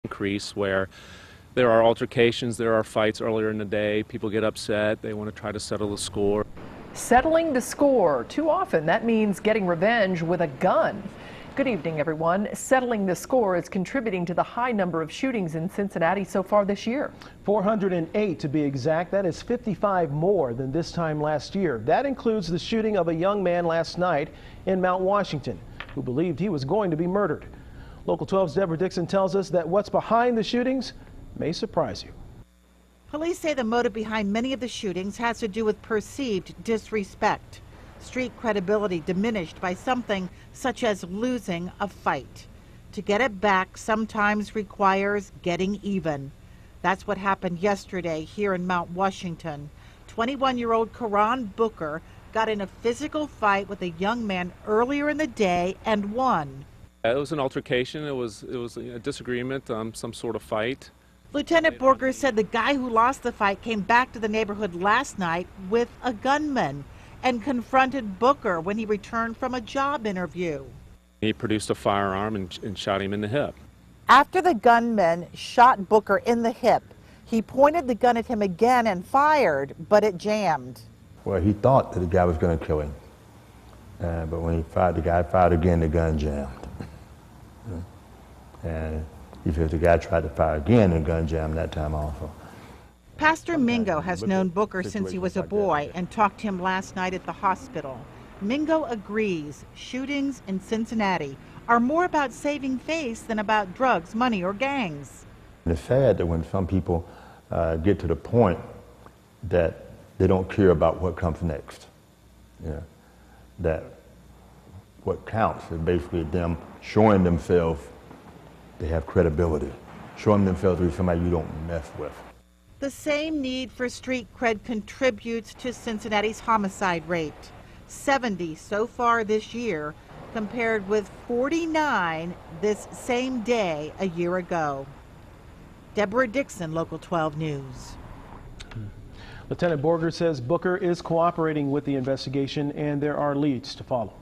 increase where there are altercations, there are fights earlier in the day, people get upset, they want to try to settle the score. Settling the score. Too often that means getting revenge with a gun. Good evening, everyone. Settling the score is contributing to the high number of shootings in Cincinnati so far this year. 408 to be exact. That is 55 more than this time last year. That includes the shooting of a young man last night in Mount Washington who believed he was going to be murdered. Local 12's Deborah Dixon tells us that what's behind the shootings may surprise you. Police say the motive behind many of the shootings has to do with perceived disrespect. Street credibility diminished by something such as losing a fight. To get it back sometimes requires getting even. That's what happened yesterday here in Mount Washington. 21-year-old Karan Booker got in a physical fight with a young man earlier in the day and won. It was an altercation, it was a disagreement, some sort of fight. Lieutenant Borger said the guy who lost the fight came back to the neighborhood last night with a gunman and confronted Booker when he returned from a job interview. He produced a firearm and shot him in the hip. After the gunman shot Booker in the hip, he pointed the gun at him again and fired, but it jammed. Well, he thought that the guy was going to kill him, but when he fired, the guy fired again, the gun jammed. And if the guy tried to fire again, the gun jammed that time also. Pastor Mingo has known Booker since he was a boy and talked to him last night at the hospital. Mingo agrees shootings in Cincinnati are more about saving face than about drugs, money, or gangs. And it's sad that when some people get to the point that they don't care about what comes next, that what counts is basically them showing themselves they have credibility, showing themselves to be somebody you don't mess with. The same need for street cred contributes to Cincinnati's homicide rate. 70 so far this year, compared with 49 this same day a year ago. Deborah Dixon, Local 12 News. Lieutenant Borger says Booker is cooperating with the investigation and there are leads to follow.